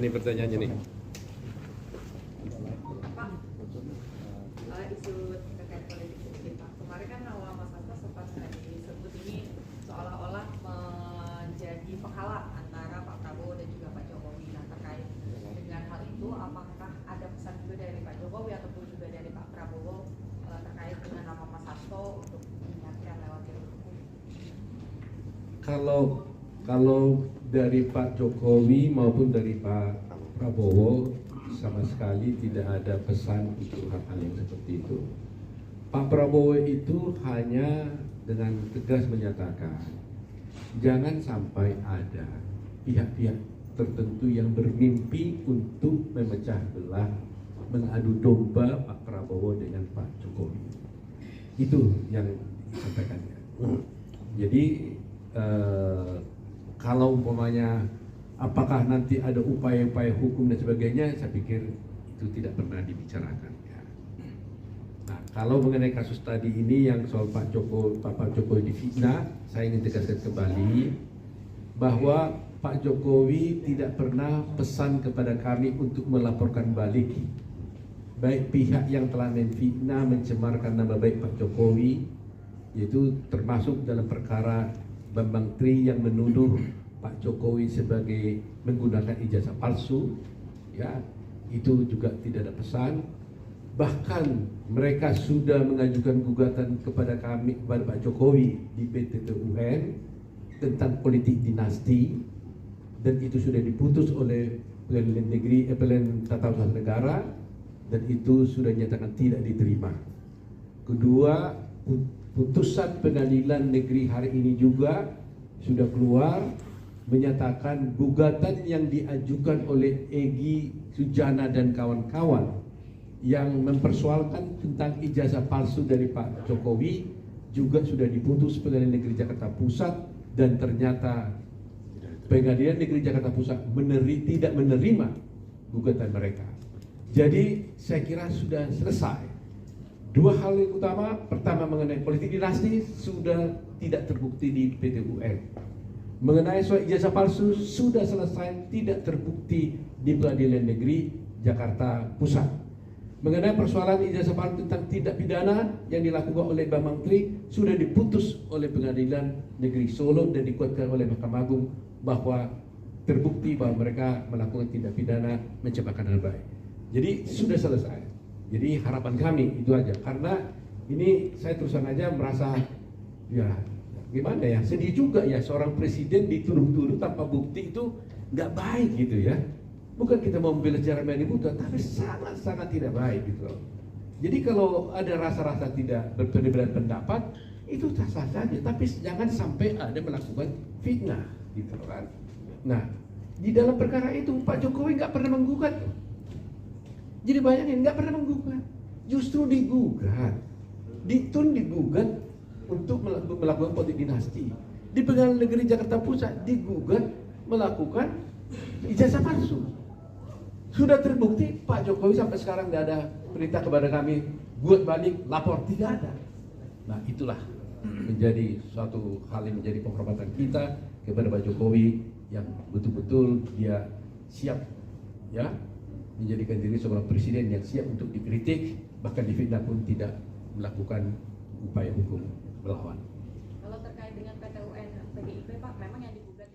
nih pertanyaannya nih. Pak, isu terkait politik sedikit Pak. Kemarin kan nama Mas Hasto sempat disebut ini seolah-olah menjadi penghalang antara Pak Prabowo dan juga Pak Jokowi. Nah, terkait dengan hal itu, apakah ada pesan juga dari Pak Jokowi ataupun juga dari Pak Prabowo terkait dengan nama Mas Hasto untuk mengingatkan lewat jalur hukum? Kalau dari Pak Jokowi maupun dari Pak Prabowo sama sekali tidak ada pesan untuk hal-hal yang seperti itu. Pak Prabowo itu hanya dengan tegas menyatakan jangan sampai ada pihak-pihak tertentu yang bermimpi untuk memecah belah, mengadu domba Pak Prabowo dengan Pak Jokowi. Itu yang disampaikannya. Jadi kalau umpamanya apakah nanti ada upaya-upaya hukum dan sebagainya, saya pikir itu tidak pernah dibicarakan. Ya. Nah, kalau mengenai kasus tadi ini yang soal Pak Jokowi difitnah, saya ingin tegaskan kembali bahwa Pak Jokowi tidak pernah pesan kepada kami untuk melaporkan balik baik pihak yang telah memfitnah, mencemarkan nama baik Pak Jokowi, yaitu termasuk dalam perkara Bambang Tri yang menuduh Pak Jokowi sebagai menggunakan ijazah palsu, ya itu juga tidak ada pesan. Bahkan mereka sudah mengajukan gugatan kepada kami, kepada Pak Jokowi di PT UN tentang politik dinasti, dan itu sudah diputus oleh Pengadilan Negeri, Pengadilan Tata Usaha Negara, dan itu sudah dinyatakan tidak diterima. Kedua, putusan Pengadilan Negeri hari ini juga sudah keluar menyatakan gugatan yang diajukan oleh Egy Sujana dan kawan-kawan yang mempersoalkan tentang ijazah palsu dari Pak Jokowi juga sudah diputus Pengadilan Negeri Jakarta Pusat, dan ternyata Pengadilan Negeri Jakarta Pusat tidak menerima gugatan mereka. Jadi saya kira sudah selesai. Dua hal yang utama, pertama mengenai politik dinasti sudah tidak terbukti di PT UN. Mengenai soal ijazah palsu sudah selesai, tidak terbukti di Pengadilan Negeri Jakarta Pusat. Mengenai persoalan ijazah palsu tentang tindak pidana yang dilakukan oleh Bambang Tri sudah diputus oleh Pengadilan Negeri Solo dan dikuatkan oleh Mahkamah Agung bahwa terbukti bahwa mereka melakukan tindak pidana mencemarkan nama baik. Jadi sudah selesai. Jadi harapan kami itu aja, karena ini saya terusan aja merasa ya gimana ya, sedih juga ya seorang presiden dituduh-tuduh tanpa bukti, itu nggak baik gitu ya. Bukan kita mau membela secara buta, tapi sangat-sangat tidak baik gitu loh. Jadi kalau ada rasa-rasa tidak berbeda pendapat itu sah-sah saja, tapi jangan sampai ada melakukan fitnah gitu kan. Nah, di dalam perkara itu Pak Jokowi nggak pernah menggugat. Jadi bayangin, nggak pernah menggugat, justru digugat, digugat untuk melakukan politik dinasti. Di Pengadilan Negeri Jakarta Pusat digugat melakukan ijazah palsu. Sudah terbukti Pak Jokowi sampai sekarang nggak ada perintah kepada kami buat balik, lapor, tidak ada. Nah itulah menjadi suatu hal yang menjadi penghormatan kita kepada Pak Jokowi yang betul-betul dia siap ya menjadikan diri seorang presiden yang siap untuk dikritik, bahkan difitnah pun tidak melakukan upaya hukum melawan. Kalau terkait dengan PT UN PDIP Pak, memang yang digugat